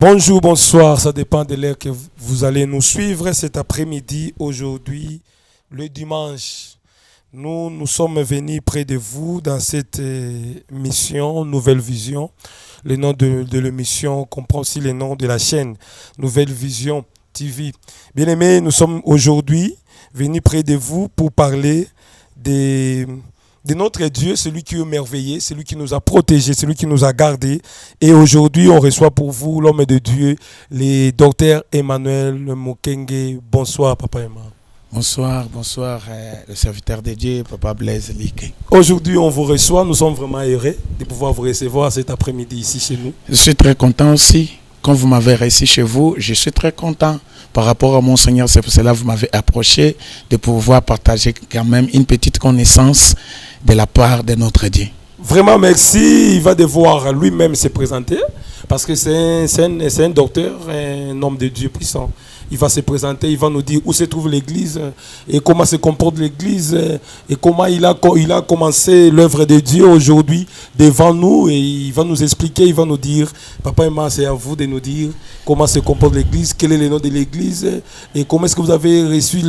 Bonjour, bonsoir, ça dépend de l'heure que vous allez nous suivre cet après-midi, aujourd'hui, le dimanche. Nous sommes venus près de vous dans cette mission Nouvelle Vision. Le nom de l'émission comprend aussi le nom de la chaîne Nouvelle Vision TV. Bien-aimés, nous sommes aujourd'hui venus près de vous pour parler de notre Dieu, celui qui est merveilleux, celui qui nous a protégés, celui qui nous a gardés. Et aujourd'hui, on reçoit pour vous l'homme de Dieu, le docteur Emmanuel Mukenge. Bonsoir, Papa Emmanuel. Bonsoir, le serviteur de Dieu, Papa Blaise Liké. Aujourd'hui, on vous reçoit. Nous sommes vraiment heureux de pouvoir vous recevoir cet après-midi ici chez nous. Je suis très content aussi. Quand vous m'avez reçu chez vous, je suis très content par rapport à mon Seigneur. C'est pour cela que vous m'avez approché de pouvoir partager quand même une petite connaissance de la part de notre Dieu. Vraiment, merci. Il va devoir lui-même se présenter parce que c'est un docteur, un homme de Dieu puissant. Il va se présenter, il va nous dire où se trouve l'église et comment se comporte l'église et comment il a commencé l'œuvre de Dieu aujourd'hui devant nous, et il va nous expliquer, il va nous dire, Papa Emma, c'est à vous de nous dire comment se comporte l'église, quel est le nom de l'église et comment est-ce que vous avez reçu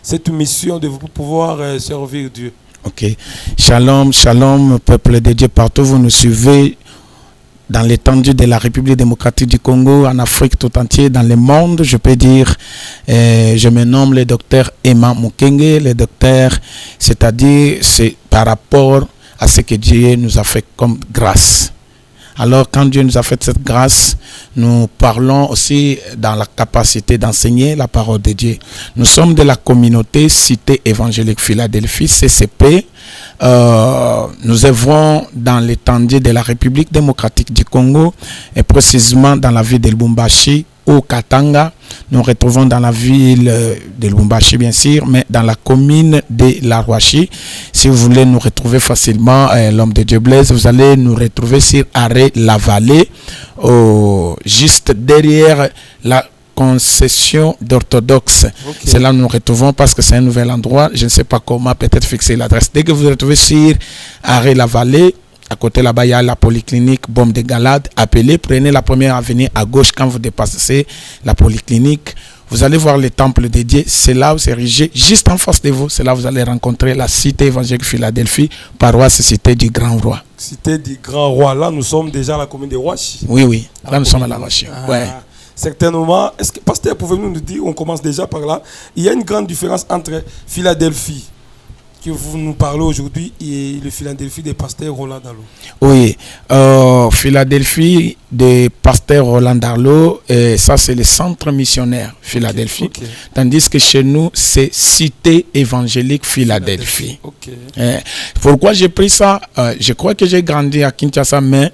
cette mission de pouvoir servir Dieu. Ok. Shalom, shalom, peuple de Dieu partout, vous nous suivez dans l'étendue de la République démocratique du Congo, en Afrique tout entière, dans le monde, je peux dire, je me nomme le docteur Emma Mukenge, le docteur, c'est-à-dire, c'est par rapport à ce que Dieu nous a fait comme grâce. Alors, quand Dieu nous a fait cette grâce, nous parlons aussi dans la capacité d'enseigner la parole de Dieu. Nous sommes de la communauté Cité Évangélique Philadelphie, CCP. Nous œuvrons dans l'étendue de la République démocratique du Congo, et précisément dans la ville de Lubumbashi, au Katanga. Nous retrouvons dans la ville de Lubumbashi, bien sûr, mais dans la commune de La Rouachi. Si vous voulez nous retrouver facilement, l'homme de Dieu Blaise, vous allez nous retrouver sur Arrêt La Vallée, juste derrière la concession d'orthodoxe. Okay. C'est là que nous nous retrouvons parce que c'est un nouvel endroit. Je ne sais pas comment peut-être fixer l'adresse. Dès que vous vous retrouvez sur Arrêt La Vallée, à côté là-bas, il y a la polyclinique Bombe de Galade. Appelez, prenez la première avenue à gauche quand vous dépassez la polyclinique. Vous allez voir le temple de Dieu. C'est là où c'est érigé, juste en face de vous. C'est là où vous allez rencontrer la Cité Évangélique Philadelphie, paroisse Cité du Grand Roi. Cité du Grand Roi. Là, nous sommes déjà à la commune de Rouachi. Oui. Là, nous sommes à la Rouachi. Ouais. Certainement. Est-ce que, pasteur, pouvez-vous nous dire, on commence déjà par là, il y a une grande différence entre Philadelphie, que vous nous parlez aujourd'hui, et le Philadelphie des pasteurs Roland Darlot. Oui, Philadelphie des pasteurs Roland Darlot, ça c'est le centre missionnaire Philadelphie. Okay. Tandis que chez nous, c'est Cité Évangélique Philadelphie. Okay. Pourquoi j'ai pris ça? Je crois que j'ai grandi à Kinshasa, mais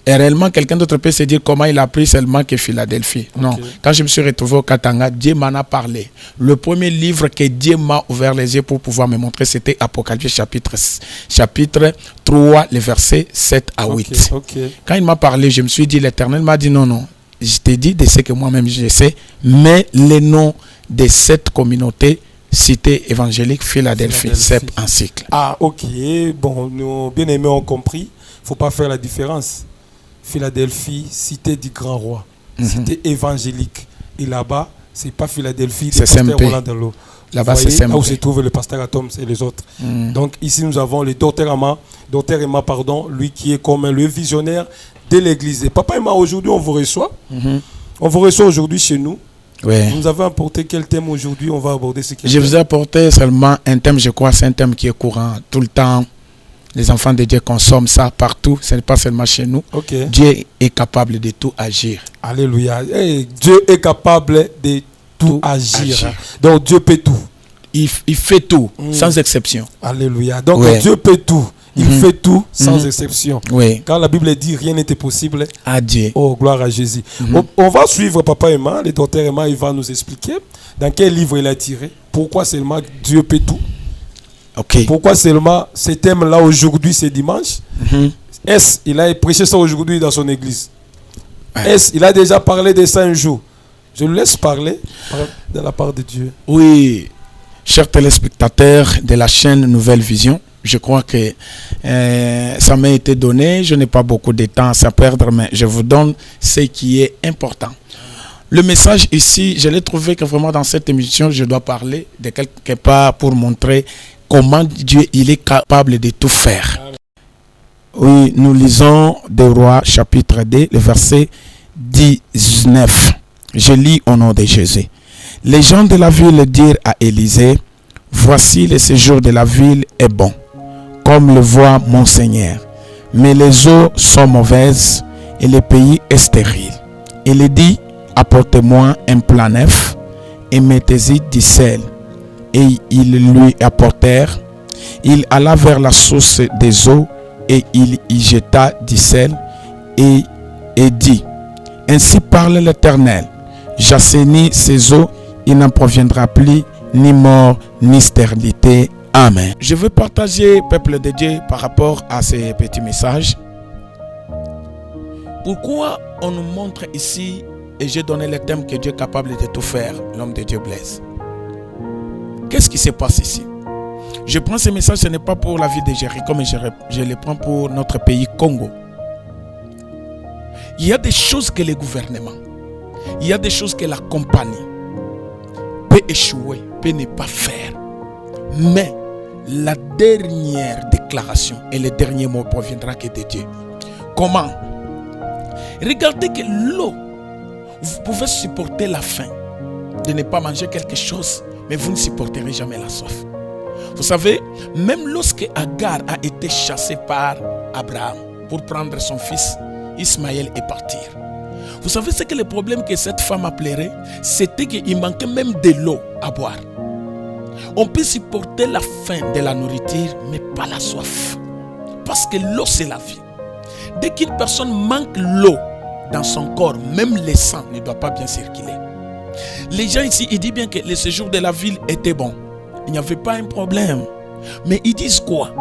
et réellement, quelqu'un d'autre peut se dire comment il a pris seulement que Philadelphie. Okay. Non, quand je me suis retrouvé au Katanga, Dieu m'en a parlé. Le premier livre que Dieu m'a ouvert les yeux pour pouvoir me montrer, c'était Apocalypse chapitre 3, les versets 7 à 8. Okay. Quand il m'a parlé, je me suis dit, l'Éternel m'a dit non, je t'ai dit de ce que moi-même je sais, mais les noms de cette communauté, Cité Évangélique Philadelphie, c'est un cycle. Ah, ok. Bon, nos bien-aimés ont compris. Il ne faut pas faire la différence. Philadelphie, Cité du Grand Roi, Cité évangélique. Et là-bas, c'est pas Philadelphie, c'est pasteur Roland Darlot. Là-bas, c'est là où se trouve le pasteur Atom et les autres. Donc ici, nous avons le docteur Emma, lui qui est comme le visionnaire de l'église. Et Papa Emma, aujourd'hui, on vous reçoit. On vous reçoit aujourd'hui chez nous. Ouais. Vous nous avez apporté quel thème aujourd'hui? On va aborder ce Je vous ai apporté seulement un thème, je crois, c'est un thème qui est courant tout le temps. Les enfants de Dieu consomment ça partout, ce n'est pas seulement chez nous. Okay. Dieu est capable de tout agir. Alléluia. Hey, Dieu est capable de tout agir. Donc Dieu peut tout. Il fait tout, sans exception. Alléluia. Donc Dieu peut tout. Il fait tout sans exception. Quand la Bible dit rien n'était possible à Dieu. Oh, gloire à Jésus. On va suivre Papa Emma, le docteur Emma, il va nous expliquer dans quel livre il a tiré, pourquoi seulement Dieu peut tout. Okay. Pourquoi seulement ce thème-là aujourd'hui, c'est dimanche? Est-ce qu'il a prêché ça aujourd'hui dans son église? Est-ce qu'il a déjà parlé de ça un jour? Je le laisse parler de la part de Dieu. Oui, chers téléspectateurs de la chaîne Nouvelle Vision, Je crois que ça m'a été donné. Je n'ai pas beaucoup de temps à perdre, mais je vous donne ce qui est important. Le message ici, je l'ai trouvé que vraiment dans cette émission, je dois parler de quelque part pour montrer comment Dieu il est capable de tout faire. Oui, nous lisons des Rois chapitre 2, le verset 19. Je lis au nom de Jésus. Les gens de la ville dirent à Élisée, voici le séjour de la ville est bon, comme le voit mon Seigneur. Mais les eaux sont mauvaises et le pays est stérile. Il dit, apportez-moi un plat neuf et mettez-y du sel. Et ils lui apportèrent. Il alla vers la source des eaux et il y jeta du sel et dit, ainsi parle l'Éternel, j'assainis ces eaux, il n'en proviendra plus ni mort ni stérilité. Amen. Je veux partager, peuple de Dieu, par rapport à ces petits messages. Pourquoi on nous montre ici, et j'ai donné le thème que Dieu est capable de tout faire, l'homme de Dieu Blaise. Qu'est-ce qui se passe ici? Je prends ce message, ce n'est pas pour la ville de Jéricho, mais je le prends pour notre pays Congo. Il y a des choses que le gouvernement, il y a des choses que la compagnie peut échouer, peut ne pas faire. Mais la dernière déclaration et le dernier mot proviendra que de Dieu. Comment? Regardez que l'eau, vous pouvez supporter la faim, de ne pas manger quelque chose, mais vous ne supporterez jamais la soif. Vous savez, même lorsque Agar a été chassée par Abraham pour prendre son fils Ismaël et partir. Vous savez ce que le problème que cette femme a pleuré, c'était qu'il manquait même de l'eau à boire. On peut supporter la faim de la nourriture, mais pas la soif. Parce que l'eau, c'est la vie. Dès qu'une personne manque l'eau dans son corps, même le sang ne doit pas bien circuler. Les gens ici, ils disent bien que le séjour de la ville était bon. Il n'y avait pas un problème. Mais ils disent quoi?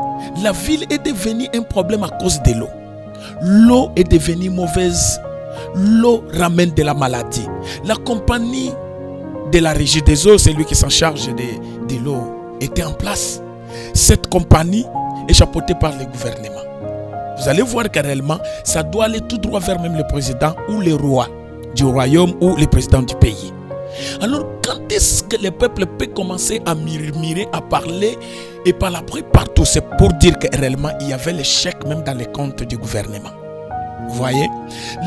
La ville est devenue un problème à cause de l'eau. L'eau est devenue mauvaise. L'eau ramène de la maladie. La compagnie de la régie des eaux, c'est lui qui s'en charge de l'eau, était en place. Cette compagnie est chapeautée par le gouvernement. Vous allez voir que réellement, ça doit aller tout droit vers même le président ou le roi du royaume ou le président du pays. Alors, quand est-ce que le peuple peut commencer à murmurer, à parler et par la pluie partout? C'est pour dire que réellement, il y avait l'échec même dans les comptes du gouvernement. Vous voyez?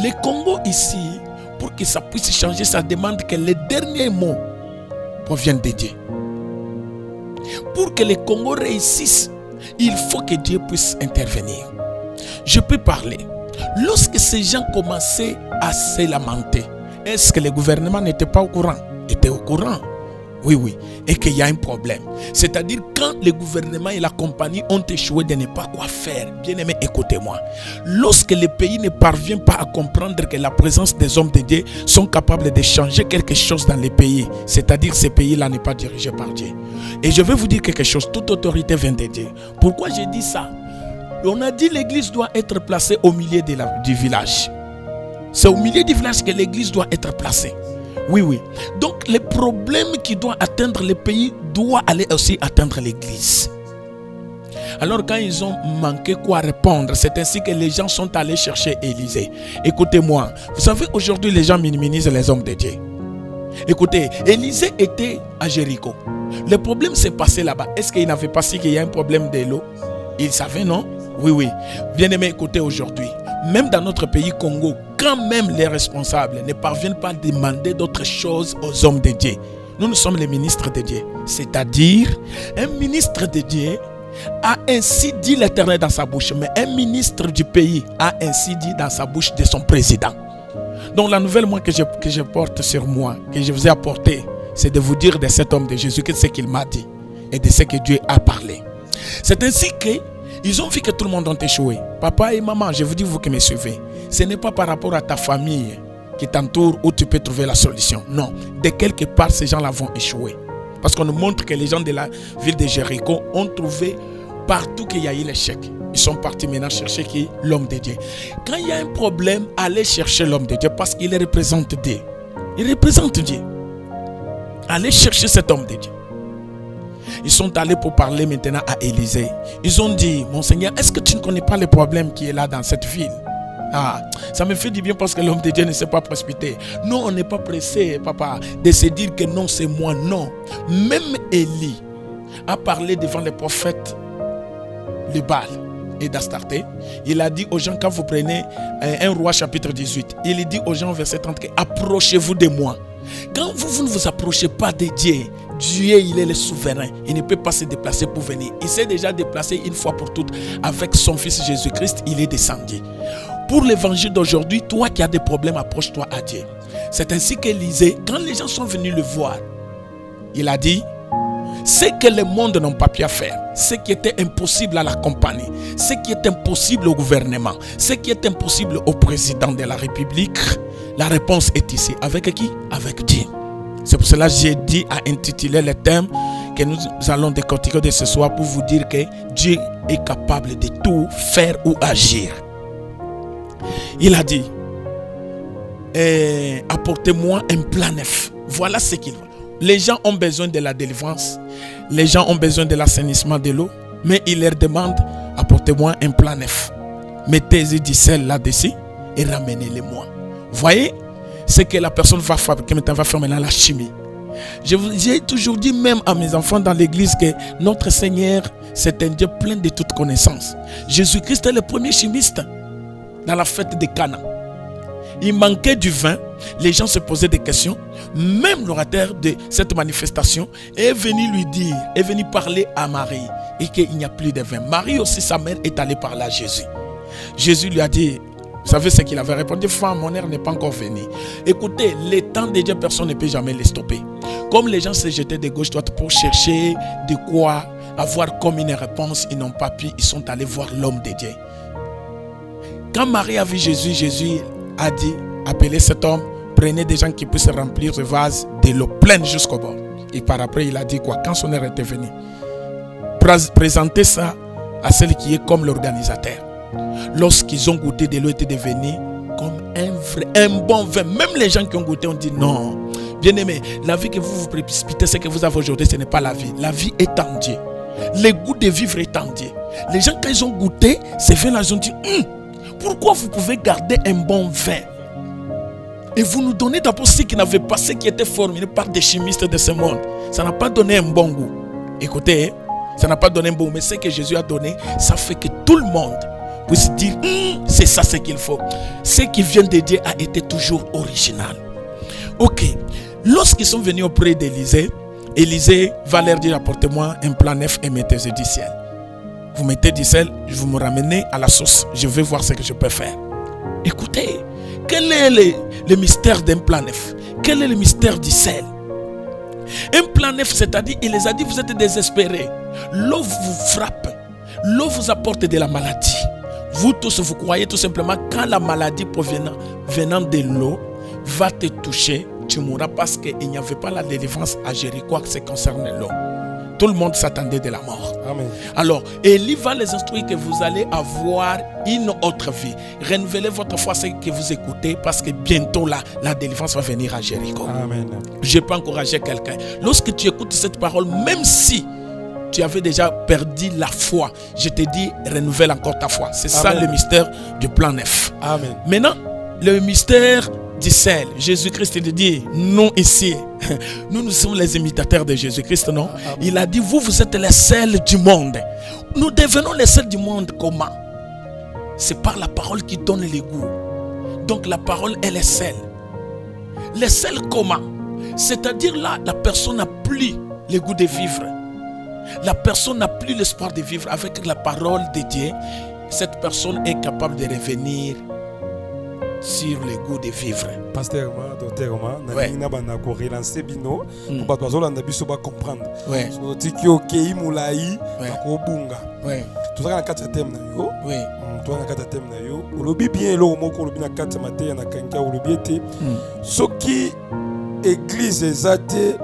Le Congo ici, pour que ça puisse changer, ça demande que les derniers mots proviennent de Dieu. Pour que le Congo réussisse, il faut que Dieu puisse intervenir. Je peux parler. Lorsque ces gens commençaient à se lamenter, est-ce que le gouvernement n'était pas au courant? Il était au courant. Oui. Et qu'il y a un problème. C'est-à-dire quand le gouvernement et la compagnie ont échoué de ne pas quoi faire. Bien aimé, écoutez-moi. Lorsque le pays ne parvient pas à comprendre que la présence des hommes de Dieu sont capables de changer quelque chose dans les pays, c'est-à-dire ce pays-là n'est pas dirigé par Dieu. Et je vais vous dire quelque chose, toute autorité vient de Dieu. Pourquoi j'ai dit ça? On a dit que l'église doit être placée au milieu du village. C'est au milieu du village que l'église doit être placée. Oui. Donc, les problèmes qui doivent atteindre le pays doivent aller aussi atteindre l'église. Alors, quand ils ont manqué quoi répondre, c'est ainsi que les gens sont allés chercher Élisée. Écoutez-moi, vous savez, aujourd'hui, les gens minimisent les hommes de Dieu. Écoutez, Élisée était à Jéricho. Le problème s'est passé là-bas. Est-ce qu'il n'avait pas su qu'il y a un problème de l'eau? Il savait, non? Oui. Bien aimé, écoutez, aujourd'hui, même dans notre pays Congo, quand même les responsables ne parviennent pas à demander d'autres choses aux hommes de Dieu. Nous sommes les ministres de Dieu. C'est-à-dire, un ministre de Dieu a ainsi dit l'Éternel dans sa bouche, mais un ministre du pays a ainsi dit dans sa bouche de son président. Donc la nouvelle moi que je porte sur moi, que je vous ai apporté, c'est de vous dire de cet homme de Jésus que ce qu'il m'a dit et de ce que Dieu a parlé. C'est ainsi qu'ils ont vu que tout le monde a échoué. Papa et maman, je vous dis, vous qui me suivez, ce n'est pas par rapport à ta famille qui t'entoure où tu peux trouver la solution. Non, de quelque part, ces gens-là vont échouer. Parce qu'on nous montre que les gens de la ville de Jéricho ont trouvé partout qu'il y a eu l'échec. Ils sont partis maintenant chercher qui? L'homme de Dieu. Quand il y a un problème, allez chercher l'homme de Dieu parce qu'il représente Dieu. Il représente Dieu. Allez chercher cet homme de Dieu. Ils sont allés pour parler maintenant à Élisée. Ils ont dit, mon Seigneur, est-ce que tu ne connais pas le problème qui est là dans cette ville? Ah, ça me fait du bien parce que l'homme de Dieu ne s'est pas précipité. Nous, on n'est pas pressé, papa, de se dire que non, c'est moi. Non. Même Élie a parlé devant les prophètes de Baal et d'Astarté. Il a dit aux gens, quand vous prenez 1 Roi chapitre 18, il dit aux gens verset 30 que approchez-vous de moi. Quand vous ne vous approchez pas de Dieu, Dieu il est le souverain. Il ne peut pas se déplacer pour venir. Il s'est déjà déplacé une fois pour toutes avec son fils Jésus-Christ. Il est descendu. Pour l'évangile d'aujourd'hui, toi qui as des problèmes, approche-toi à Dieu. C'est ainsi qu'Élisée, quand les gens sont venus le voir, il a dit, ce que le monde n'a pas pu faire, ce qui était impossible à la compagnie, ce qui est impossible au gouvernement, ce qui est impossible au président de la République, la réponse est ici. Avec qui? Avec Dieu. C'est pour cela que j'ai dit à intituler le thème que nous allons décortiquer de ce soir pour vous dire que Dieu est capable de tout faire ou agir. Il a dit, apportez-moi un plan neuf. Voilà ce qu'il veut. Les gens ont besoin de la délivrance. Les gens ont besoin de l'assainissement de l'eau. Mais il leur demande, apportez-moi un plan neuf. Mettez-y du sel là-dessus et ramenez-les-moi. Voyez ce que la personne va fabriquer maintenant, va faire maintenant la chimie. J'ai toujours dit même à mes enfants dans l'église que notre Seigneur, c'est un Dieu plein de toute connaissance. Jésus-Christ est le premier chimiste dans la fête de Cana. Il manquait du vin. Les gens se posaient des questions. Même l'orateur de cette manifestation est venu lui dire, est venu parler à Marie et qu'il n'y a plus de vin. Marie aussi, sa mère, est allée parler à Jésus. Jésus lui a dit, vous savez ce qu'il avait répondu? Femme, mon heure n'est pas encore venue. Écoutez, les temps de Dieu, personne ne peut jamais les stopper. Comme les gens se jetaient de gauche droite pour chercher de quoi avoir comme une réponse, ils n'ont pas pu, ils sont allés voir l'homme de Dieu. Quand Marie a vu Jésus, Jésus a dit, appelez cet homme, prenez des gens qui puissent remplir ce vase de l'eau pleine jusqu'au bord. Et par après, il a dit quoi? Quand son heure était venue, présentez ça à celui qui est comme l'organisateur. Lorsqu'ils ont goûté de l'eau, était devenu comme un bon vin. Même les gens qui ont goûté ont dit non. Bien aimé, la vie que vous vous précipitez, ce que vous avez aujourd'hui, ce n'est pas la vie. La vie est en Dieu. Le goût de vivre est en Dieu. Les gens, quand ils ont goûté, ces vins-là, ils ont dit pourquoi vous pouvez garder un bon vin et vous nous donnez d'abord ce qui n'avait pas, ce qui était formulé par des chimistes de ce monde. Ça n'a pas donné un bon goût. Écoutez, ça n'a pas donné un bon goût, mais ce que Jésus a donné, ça fait que tout le monde puisse dire c'est ça ce qu'il faut. Ce qui vient de Dieu a été toujours original. Ok, lorsqu'ils sont venus auprès d'Élisée, Élisée va leur dire apportez-moi un plan neuf et mettez-y du sel. Vous mettez du sel, vous me ramenez à la source, je vais voir ce que je peux faire. Écoutez, quel est le mystère d'un plan neuf? Quel est le mystère du sel? Un plan neuf, c'est-à-dire, il les a dit, vous êtes désespérés. L'eau vous frappe, l'eau vous apporte de la maladie. Vous tous, vous croyez tout simplement, quand la maladie venant de l'eau va te toucher, tu mourras parce qu'il n'y avait pas la délivrance à Jéricho qui concerne l'eau. Tout le monde s'attendait de la mort. Amen. Alors, Élie va les instruire que vous allez avoir une autre vie. Renouvelez votre foi, ce que vous écoutez, parce que bientôt la délivrance va venir à Jéricho. Amen. Je peux encourager quelqu'un. Lorsque tu écoutes cette parole, même si tu avais déjà perdu la foi, je te dis, renouvelle encore ta foi. C'est ça le mystère du plan neuf. Amen. Maintenant, le mystère du sel. Jésus-Christ, il dit, nous ici, nous sommes les imitateurs de Jésus-Christ, non? Amen. Il a dit, vous êtes les sel du monde. Nous devenons les sel du monde comment? C'est par la parole qui donne les goûts. Donc la parole est le sel. Le sel comment? C'est-à-dire là, la personne n'a plus le goût de vivre. La personne n'a plus l'espoir de vivre. Avec la parole de Dieu, cette personne est capable de revenir sur le goût de vivre. Pasteur, docteur, na bana ko relancer bino pour pas que na biso ba comprendre. Ouais. So tiki okei mulai ko bunga. Ouais. Tout ça na kata thème na yo. Oui. Toi na kata thème na yo. Olobi bien lo moko olobi na kata matin na kanka olobi ete. Soki église ezate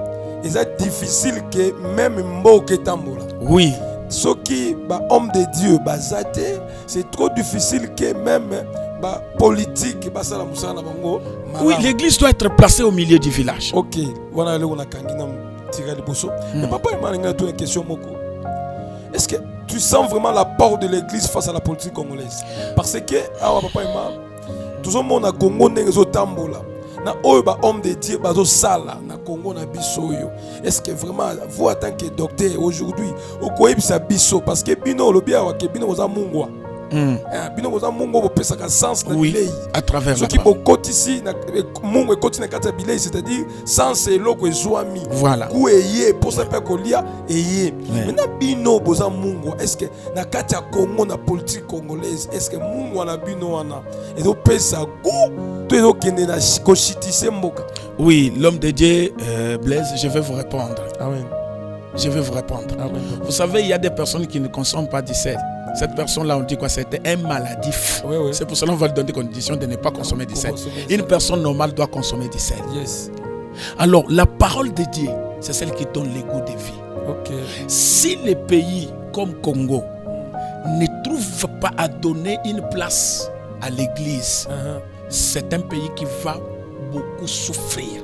difficile que même mboke tambola. Oui. Soki ba homme de Dieu bazate, c'est trop difficile que même politique. Oui, l'église doit être placée au milieu du village. Ok, voilà le on a kangina tirer les bossos. Mais papa, il m'a donné une question, Moko. Est-ce que tu sens vraiment la part de l'église face à la politique congolaise? Parce que, papa, il m'a tout le monde a Congo n'est pas tambola. Na oyo homme de Dieu bazo sala na Congo na biso yo. Est-ce que vraiment vous en tant que docteur aujourd'hui au koyebisa biso parce que bino lobia wa ke bino oza mungwa. Bino oza mungwa bo pesa ka sens na bilei à travers ce qui bokoti ici na mungwa koti na kata bilei c'est-à-dire sens eloko ezwami. Voilà. Ku eye pour ça pe kolia eye. Maintenant bino boza mungwa est-ce que na kata Congo na politique congolaise est-ce que mungwa na bino wana ezo pesa go. Oui, l'homme de Dieu, Blaise, je vais vous répondre. Amen. Je vais vous répondre. Amen. Vous savez, il y a des personnes qui ne consomment pas du sel. Cette personne-là, on dit quoi? C'était un maladif. Oui, oui. C'est pour cela qu'on va lui donner des conditions de ne pas consommer du sel. Une personne normale doit consommer du sel. Yes. Alors, la parole de Dieu, c'est celle qui donne le goût de vie. Okay. Si les pays comme Congo ne trouvent pas à donner une place à l'église, c'est un pays qui va beaucoup souffrir.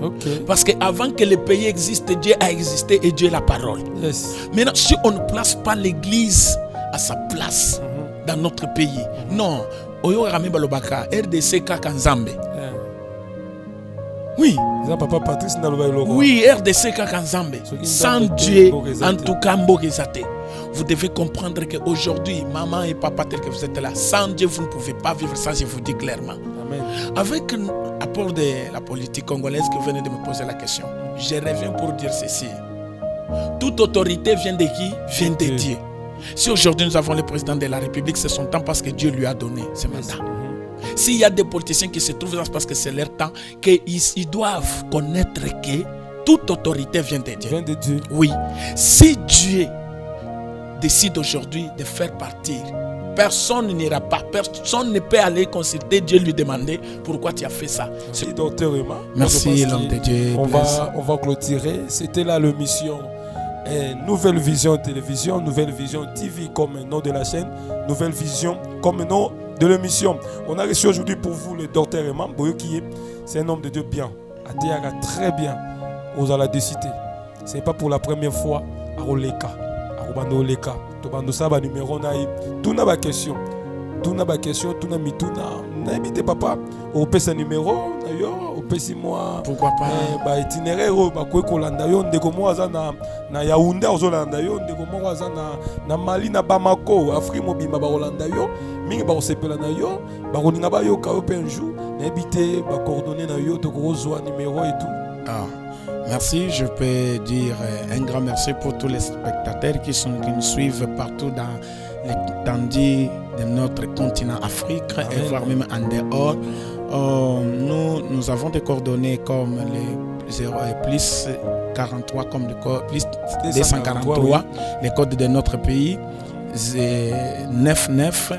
Okay. Parce qu'avant que le pays existe, Dieu a existé et Dieu est la parole. Yes. Maintenant, si on ne place pas l'église à sa place dans notre pays, non. Oyo Rami Balobaka, RDC Kakanzambe. Oui. Papa Patrice oui, RDC Kakanzambe. Sans Dieu, en tout cas, Mbogezate. Vous devez comprendre qu'aujourd'hui, maman et papa tel que vous êtes là, sans Dieu, vous ne pouvez pas vivre ça, je vous dis clairement. Amen. Avec l'apport de la politique congolaise que vous venez de me poser la question, je reviens pour dire ceci. Toute autorité vient de qui? Vient de Dieu. Si aujourd'hui nous avons le président de la République, c'est son temps parce que Dieu lui a donné ce mandat. S'il y a des politiciens qui se trouvent là, c'est parce que c'est leur temps, qu'ils doivent connaître que toute autorité vient de Dieu. Vient de Dieu. Oui. Si Dieu décide aujourd'hui de faire partir, personne n'ira pas, personne ne peut aller consulter Dieu, lui demander pourquoi tu as fait ça. Merci docteur Emma. Merci l'homme de Dieu. On va clôturer. C'était là l'émission Nouvelle Vision Télévision, Nouvelle Vision TV comme nom de la chaîne, Nouvelle Vision comme nom de l'émission. On a reçu aujourd'hui pour vous le docteur Emma Boyokiye. C'est un homme de Dieu bien, Adiaga très bien aux Aladécités. Ce n'est pas pour la première fois à Oleka. Bando leka to bando saba numéro na tout na ba question tout na mituna na habite papa au pesa numéro na yo au pesi moi pourquoi pas ba itinéraire ba ko kolanda yo ndeko mo aza na Yaoundé ozolanda yo ndeko mo aza na Mali na Bamako Afrique mobimba ba kolanda yo mingi ba osepela na yo ba koninga ba yo ka yo pe un jour na habite ba coordonner na yo to ko zo numéro et tout. Merci, je peux dire un grand merci pour tous les spectateurs qui nous suivent partout dans l'étendue de notre continent Afrique. Amen. Et voire même en dehors. Nous avons des coordonnées comme les 0 et plus 43 comme le code plus 243, oui. Les codes de notre pays. 99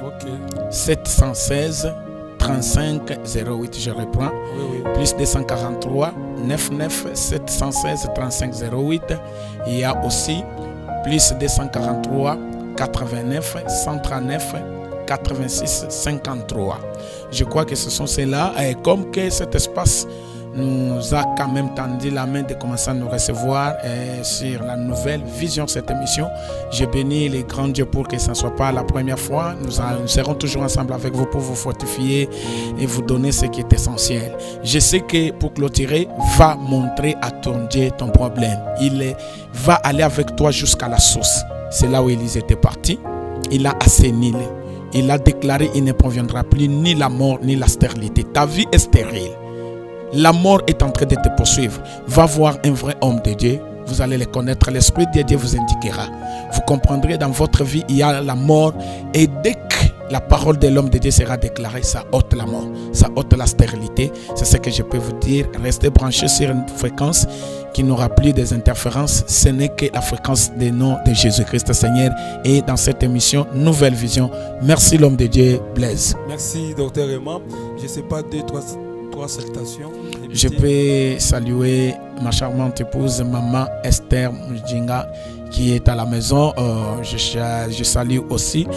716 35 08, je reprends. Oui. Plus 243 99 716 35 08. Il y a aussi plus 243 89 139 86 53. Je crois que ce sont ceux-là. Et comme que cet espace nous a quand même tendu la main de commencer à nous recevoir sur la nouvelle vision de cette émission. Je bénis les grands dieux pour que ce ne soit pas la première fois. Nous serons toujours ensemble avec vous pour vous fortifier et vous donner ce qui est essentiel. Je sais que pour clôturer, va montrer à ton Dieu ton problème. Il va aller avec toi jusqu'à la source. C'est là où Élise était parti. Il a assaini. Il a déclaré il ne proviendra plus ni la mort ni la stérilité. Ta vie est stérile. La mort est en train de te poursuivre. Va voir un vrai homme de Dieu. Vous allez le connaître. L'Esprit de Dieu vous indiquera. Vous comprendrez dans votre vie, il y a la mort. Et dès que la parole de l'homme de Dieu sera déclarée, ça ôte la mort. Ça ôte la stérilité. C'est ce que je peux vous dire. Restez branchés sur une fréquence qui n'aura plus des interférences. Ce n'est que la fréquence des noms de Jésus-Christ Seigneur. Et dans cette émission, Nouvelle Vision. Merci l'homme de Dieu, Blaise. Merci docteur Emma. Je ne sais pas, trois salutations. Je peux saluer ma charmante épouse, maman Esther Mujinga, qui est à la maison. Je salue aussi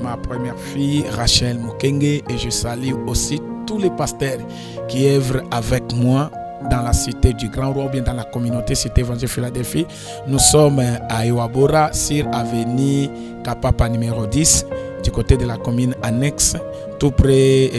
ma première fille, Rachel Mukenge, et je salue aussi tous les pasteurs qui œuvrent avec moi dans la cité du Grand Roi ou bien dans la communauté cité évangile Philadelphie. Nous sommes à Iwabora sur avenue Kapapa numéro 10 du côté de la commune annexe, tout près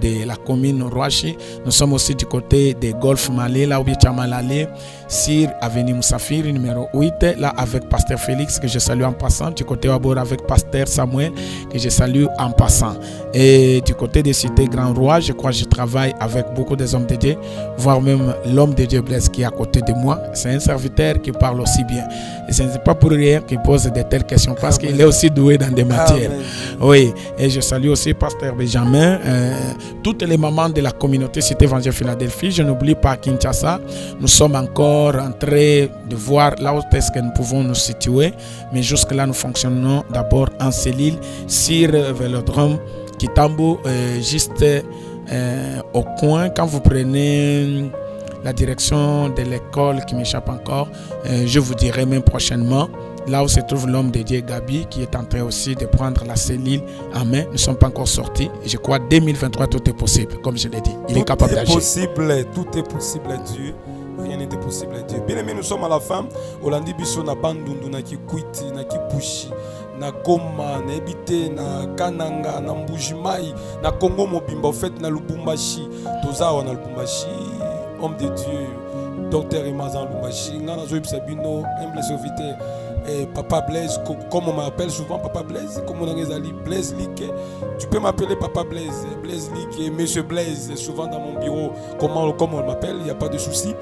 de la commune Rouachi. Nous sommes aussi du côté de Golf Malé, là où Chamalale, sur avenue Moussafir numéro 8, là avec Pasteur Félix que je salue en passant, du côté Wabora avec Pasteur Samuel que je salue en passant. Et du côté des cités Grand Roi, je crois que je travaille avec beaucoup des hommes de Dieu, voire même l'homme de Dieu Blaise qui est à côté de moi. C'est un serviteur qui parle aussi bien. Et ce n'est pas pour rien qu'il pose de telles questions, parce qu'il est aussi doué dans des matières. Oui, et je salue aussi Pasteur Benjamin, toutes les mamans de la communauté Cité Évangile Philadelphie. Je n'oublie pas Kinshasa. Nous sommes encore en train de voir là où est-ce que nous pouvons nous situer. Mais jusque-là, nous fonctionnons d'abord en cellule sur Vélodrome Kitambo, juste au coin. Quand vous prenez la direction de l'école qui m'échappe encore, je vous dirai même prochainement. Là où se trouve l'homme de Dieu Gabi, qui est en train aussi de prendre la cellule en main. Nous ne sommes pas encore sortis. Et je crois 2023, tout est possible, comme je l'ai dit. Il est capable d'agir. Tout est possible à Dieu. Rien n'est possible à Dieu. Bien aimé, nous sommes à la fin. Olandi biso na bandundu na kikwiti na kipushi na Goma na Ebite na Kananga na Mbujimai na Congo Mobimba, au fait na Lubumbashi. Tozawa na Lubumbashi. Homme de Dieu, docteur Imazan Lubumbashi. Ngana Zoïb Sabino, humble serviteur. Papa Blaise, comme on m'appelle souvent Papa Blaise, comme on a dit Blaise Lick. Tu peux m'appeler Papa Blaise, Blaise Lick, Monsieur Blaise, souvent dans mon bureau, comme on m'appelle, il n'y a pas de souci.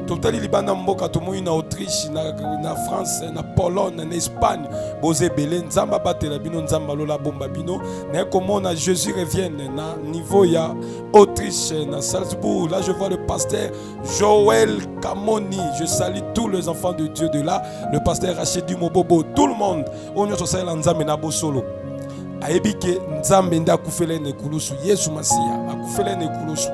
Totali libana mboka tomoyi na Autriche, na France, na Pologne, na Espagne, Bozé Belé, Nzamba batela bino, Nzamba lola bomba bino. Na comment na Jésus revienne na niveau ya Autriche, na Salzbourg. Là je vois le pasteur Joël Kamoni. Je salue tous les enfants de Dieu de là, le pasteur Rachid Mobobo, tout le monde. On y a la Nzambe na Bosolo. Aebike Nzambe nda akufele ne kulusu Yesu Masia akufele ne kulusu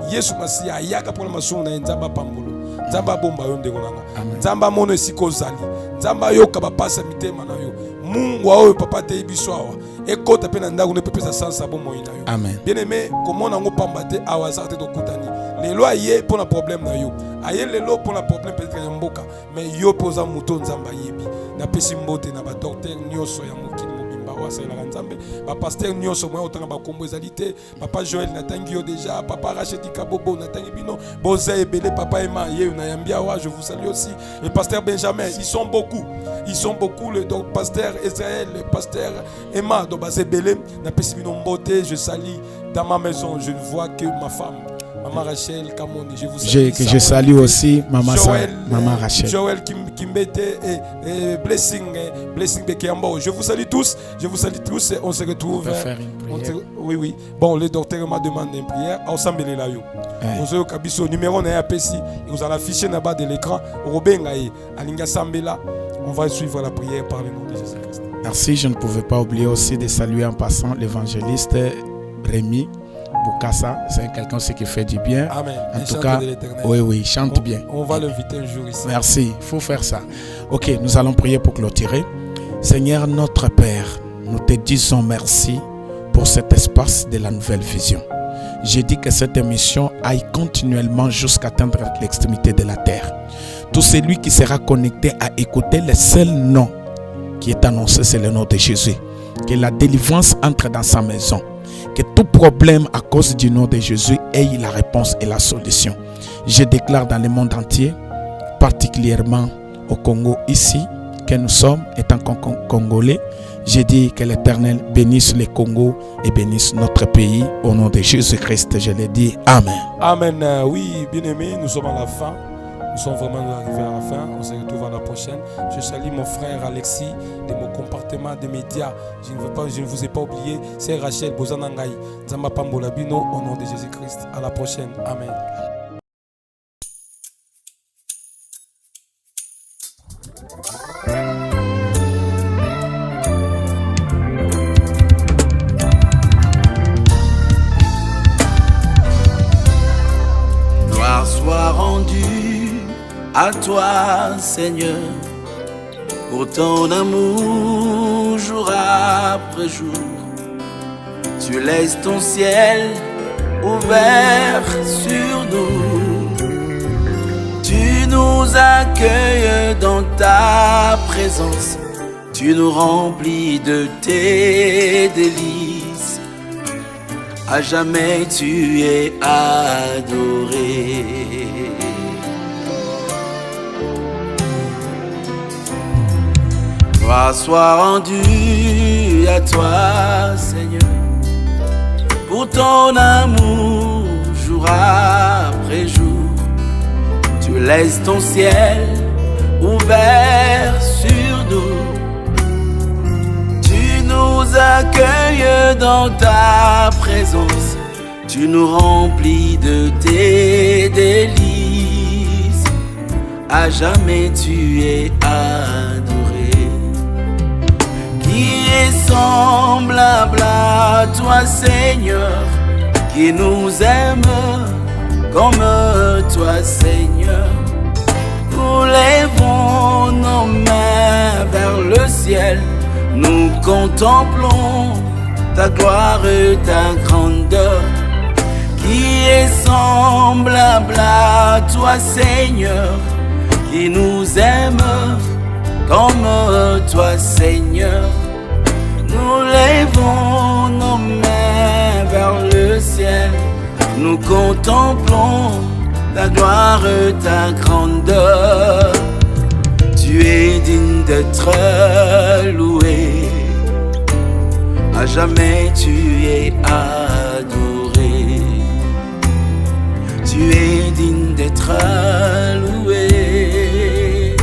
Yesu Masia ayaka pour la mason na Nzamba pambolo. Nzamba bomba yo ndeko nanga. Nzamba mono esiko zali. Nzamba yoka bapasa mitema na yo. Mungu oyo papa te biso awa. Ekota pe na ndako ne pepesa sansa bombo ina yo. Amen. Bien aimé, comment nango pamba te awa za te to kutani. Lelo aye pour la problème na yo. Aye lelo pour la problème peut-être ya mboka, mais yo poza muto Nzamba yebi. Na pesi mbote na ba docteur nyoso ya mokili mobimba wa sa la Nzambe. Ba pasteur nyoso mo otanga ba kombo ezalité. Papa Joël natangi yo déjà, papa Rachid Kabobo natangi bino. Boza ebele papa Emma ye na yambia wa, je vous salue aussi. Le pasteur Benjamin, ils sont beaucoup. Ils sont beaucoup, le donc pasteur Israël, le pasteur Emma do bazebele na pesi bino mbote. Je salue dans ma maison, je ne vois que ma femme. Maman Rachel Kamoni, je vous salue. Je salue aussi Maman Rachel. Joël Kimbete et Blessing Bekiambo. Je vous salue tous. Je vous salue tous. On se retrouve. On peut faire une prière. Oui. Bon, le docteur m'a demandé une prière. Ensemble, il est là. On se retrouve au numéro na APC. Vous allez afficher là-bas de l'écran. Robin Gaye, Alinga Sambela. On va suivre la prière par le nom de Jésus-Christ. Merci. Je ne pouvais pas oublier aussi de saluer en passant l'évangéliste Rémi Boukassa, c'est quelqu'un qui fait du bien. Amen. En tout cas, oui, chante bien. On va l'inviter un jour ici. Merci, il faut faire ça. Ok, nous allons prier pour clôturer. Seigneur notre Père, nous te disons merci pour cet espace de la nouvelle vision. J'ai dit que cette émission aille continuellement jusqu'à atteindre l'extrémité de la terre. Tout celui qui sera connecté à écouter le seul nom qui est annoncé, c'est le nom de Jésus. Que la délivrance entre dans sa maison. Que tout problème à cause du nom de Jésus ait la réponse et la solution. Je déclare dans le monde entier, particulièrement au Congo ici, que nous sommes, étant Congolais, je dis que l'Éternel bénisse le Congo et bénisse notre pays. Au nom de Jésus-Christ, je le dis. Amen. Amen. Oui, bien-aimés, nous sommes à la fin. Nous sommes vraiment arrivés à la fin. On se retrouve à la prochaine. Je salue mon frère Alexis de mon comportement des médias. Je ne vous ai pas oublié. C'est Rachel Bozanangaï. Zamba Pambola Bino au nom de Jésus-Christ. À la prochaine. Amen. Gloire soit rendue à toi, Seigneur, pour ton amour jour après jour. Tu laisses ton ciel ouvert sur nous. Tu nous accueilles dans ta présence, tu nous remplis de tes délices. À jamais tu es adoré. Gloire soit rendue à toi, Seigneur, pour ton amour jour après jour. Tu laisses ton ciel ouvert sur nous. Tu nous accueilles dans ta présence. Tu nous remplis de tes délices. À jamais tu es adoré. Qui est semblable à toi, Seigneur, qui nous aime comme toi, Seigneur. Nous lèvons nos mains vers le ciel, nous contemplons ta gloire et ta grandeur. Qui est semblable à toi, Seigneur, qui nous aime comme toi, Seigneur. Nous lèvons nos mains vers le ciel, nous contemplons ta gloire et ta grandeur. Tu es digne d'être loué, à jamais tu es adoré. Tu es digne d'être loué,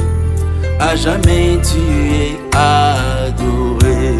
à jamais tu es adoré.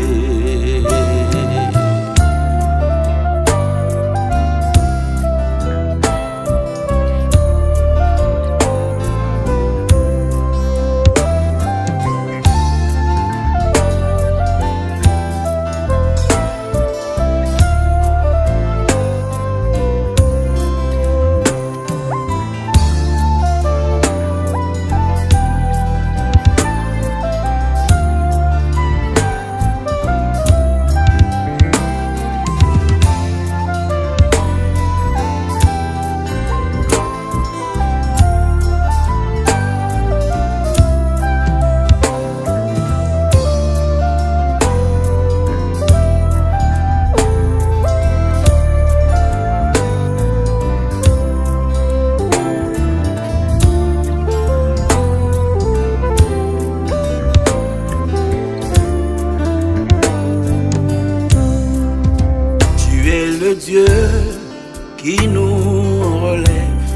Dieu qui nous relève,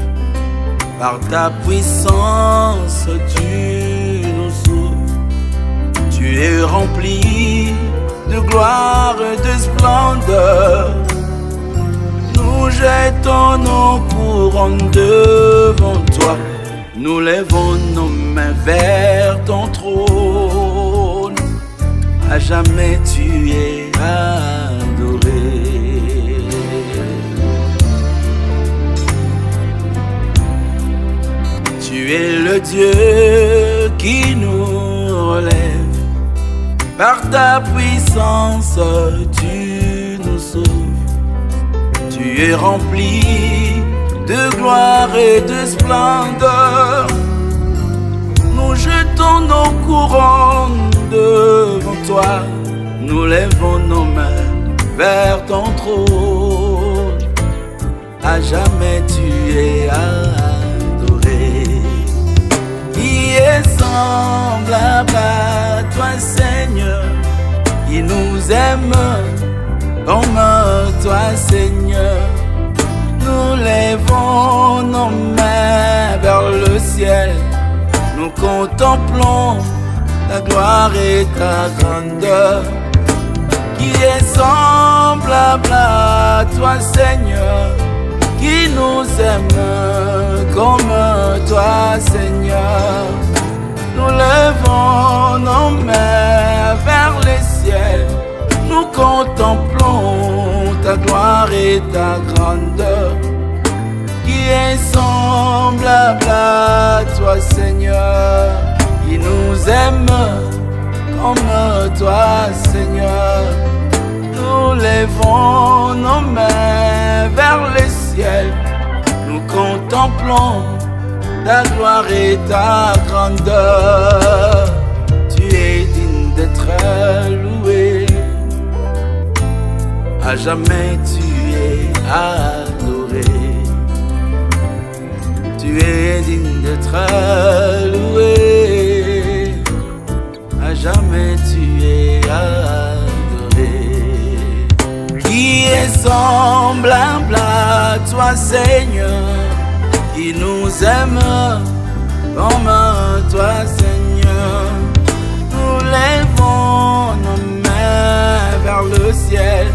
par ta puissance tu nous sauves. Tu es rempli de gloire et de splendeur. Nous jetons nos couronnes devant toi, nous lèvons nos mains vers ton trône. À jamais tu es adoré. Tu es le Dieu qui nous relève, par ta puissance tu nous sauves. Tu es rempli de gloire et de splendeur. Nous jetons nos couronnes devant toi, nous lèvons nos mains vers ton trône. À jamais tu es adoré. Qui est semblable à toi, Seigneur, qui nous aime comme toi, Seigneur. Nous lèvons nos mains vers le ciel, nous contemplons ta gloire et ta grandeur. Qui est semblable à toi, Seigneur, qui nous aime comme toi, Seigneur. Nous levons nos mains vers les ciels, nous contemplons ta gloire et ta grandeur. Qui est semblable à toi, Seigneur, qui nous aime comme toi, Seigneur. Nous lèvons nos mains vers les ciels, nous contemplons ta gloire et ta grandeur. Tu es digne d'être loué. À jamais tu es adoré. Tu es digne d'être loué. À jamais tu es adoré. Qui est semblable à toi, Seigneur, qui nous aime comme toi, Seigneur. Nous lèvons nos mains vers le ciel,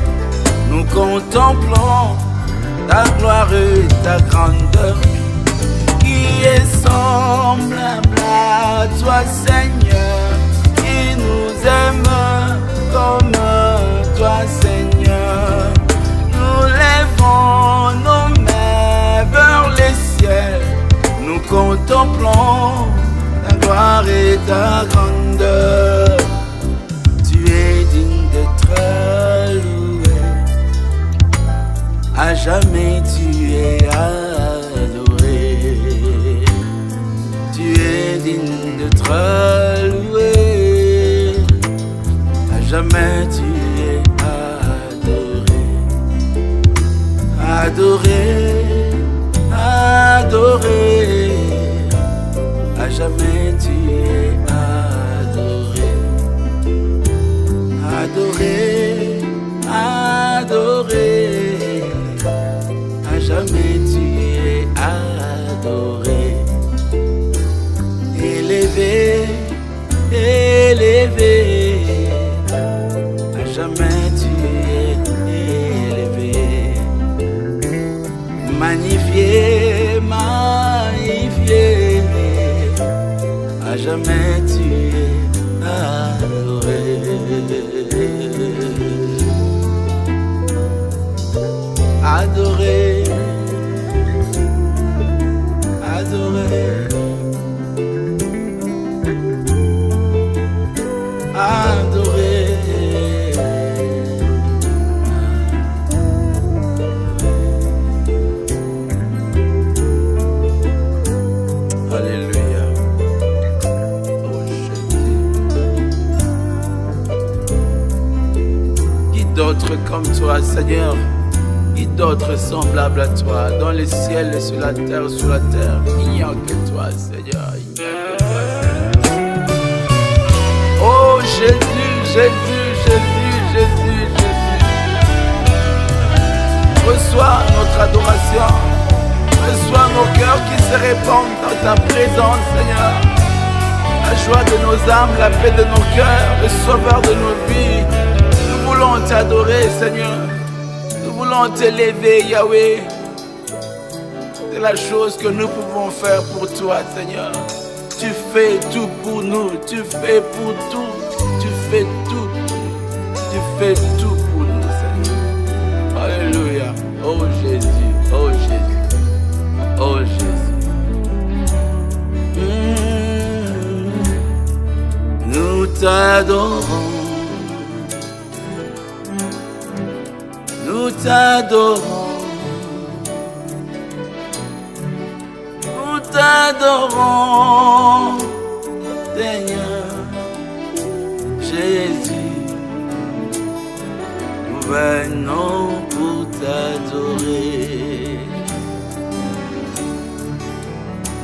nous contemplons ta gloire et ta grandeur. Qui est semblable à toi, Seigneur, qui nous aime comme toi, Seigneur. Nous lèvons nos mains vers les ciels, nous contemplons ta gloire et ta grandeur. Tu es digne d'être loué. À jamais tu es adoré. Tu es digne d'être loué. À jamais tu es adoré. Adoré. À jamais tu es adoré. Adoré. Adoré. À jamais tu es adoré. Élevé, élevé. À jamais tu es élevé. Magnifié, magnifié. À jamais tu es adoré. Adoré, adoré, adoré. Alléluia. Oh Jésus. Qui d'autre comme toi, Seigneur? Qui d'autre semblable à toi, dans les ciels et sur la terre, il n'y a que toi, Seigneur. Il n'y a que toi, Seigneur. Oh Jésus, Jésus, Jésus, Jésus, Jésus. Reçois notre adoration. Reçois nos cœurs qui se répandent dans ta présence, Seigneur. La joie de nos âmes, la paix de nos cœurs, le sauveur de nos vies. Nous voulons t'adorer, Seigneur. Nous voulons t'élever, Yahweh. C'est la chose que nous pouvons faire pour toi, Seigneur. Tu fais tout pour nous. Tu fais pour tout. Tu fais tout. Tu fais tout pour nous, Seigneur. Alléluia. Oh Jésus. Oh Jésus. Oh Jésus. Nous t'adorons. Nous t'adorons, nous t'adorons, Seigneur Jésus. Nous venons pour t'adorer.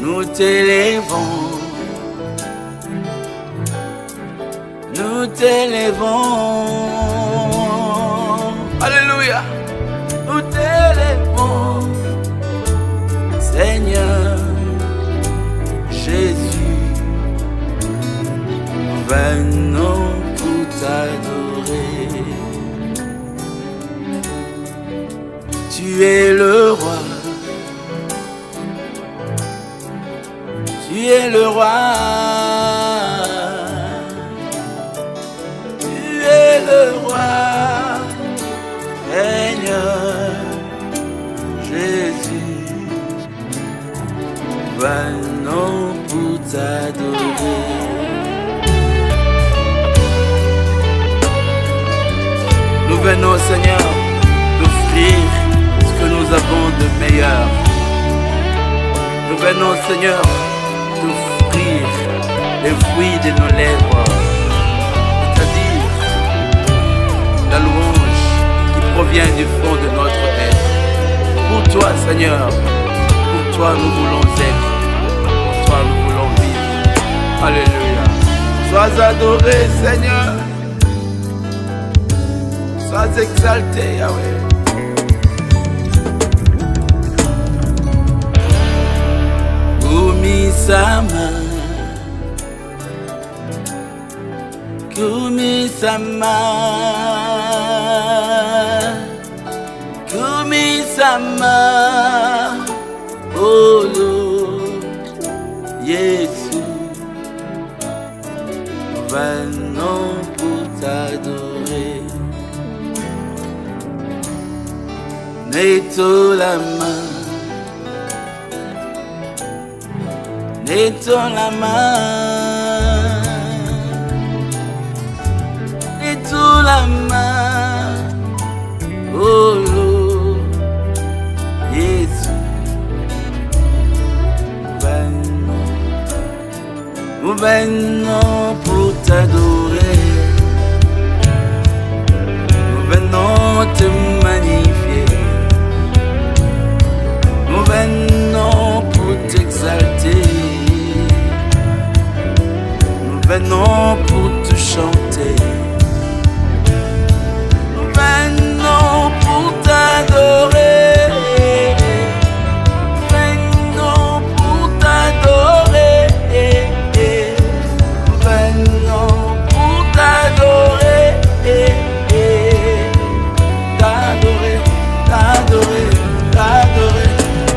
Nous t'élèvons, nous t'élèvons. Alléluia. Nous t'élèvons, Seigneur Jésus. Nous venons pour t'adorer. Tu es le roi. Tu es le roi. Tu es le roi. Seigneur Jésus, venons pour t'adorer. Nous venons, Seigneur, t'offrir ce que nous avons de meilleur. Nous venons, Seigneur, t'offrir les fruits de nos lèvres, c'est-à-dire la louange qui provient du fond de notre être. Pour toi, Seigneur, pour toi nous voulons être, pour toi nous voulons vivre. Alléluia. Sois adoré, Seigneur. Sois exalté, Yahweh. Kumisama, Kumisama, Kumisama, oh Lord, Jésus, nous venons pour t'adorer. Netto la main, netto la main, netto la main, oh Lord, Jésus, nous venons pour t'adorer, nous venons te magnifier. Nous venons pour t'exalter, nous venons pour te chanter, nous venons pour t'adorer, nous venons pour t'adorer, nous venons pour t'adorer, t'adorer, t'adorer, t'adorer.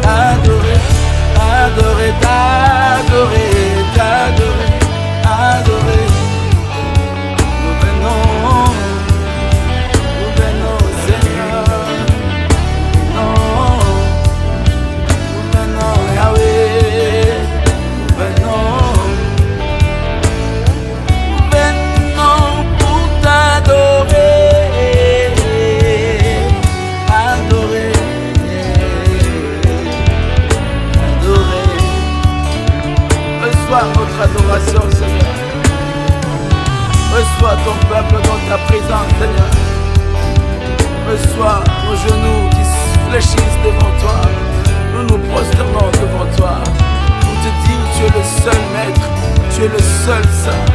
Adorer, adorer, t'adorer, t'adorer, adorer. Nous venons, Seigneur. Nous venons, Yahweh. Nous venons pour t'adorer, adorer. Reçois notre adoration, Seigneur. Reçois ton peuple dans ta présence, Seigneur. Reçois nos genoux qui fléchissent devant toi. Nous nous prosternons devant toi. Nous te disons, tu es le seul maître, tu es le seul saint.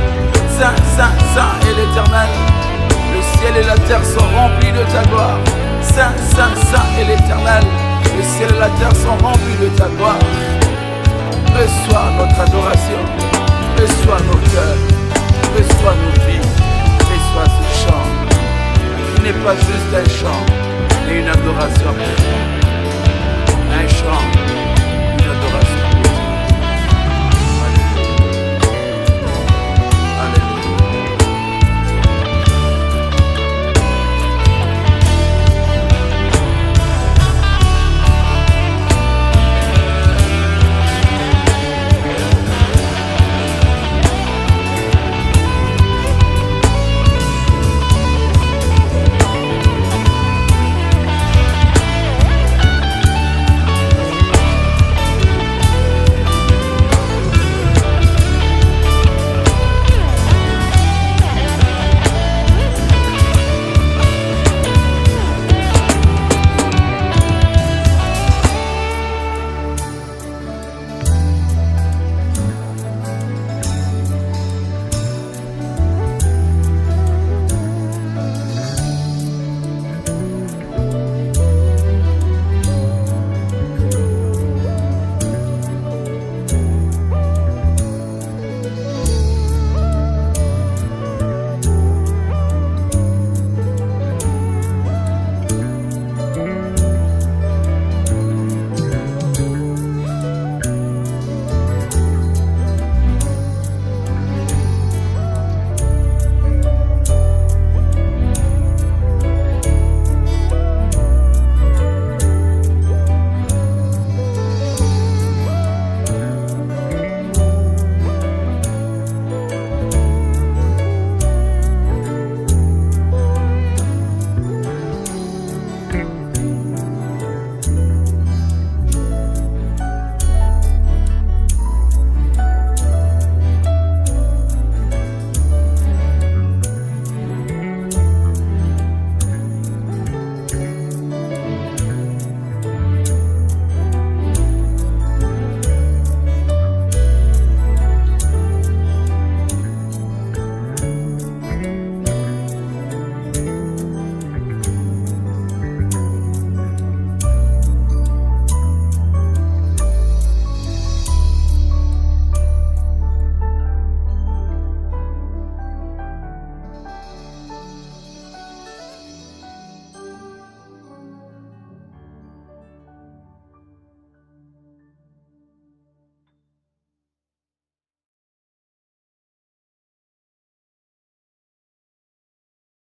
Saint, saint, saint est l'Éternel. Le ciel et la terre sont remplis de ta gloire. Saint, saint, saint est l'Éternel. Le ciel et la terre sont remplis de ta gloire. Reçois notre adoration, reçois nos cœurs, reçois nos vies, reçois ce chant, qui n'est pas juste un chant, mais une adoration, un chant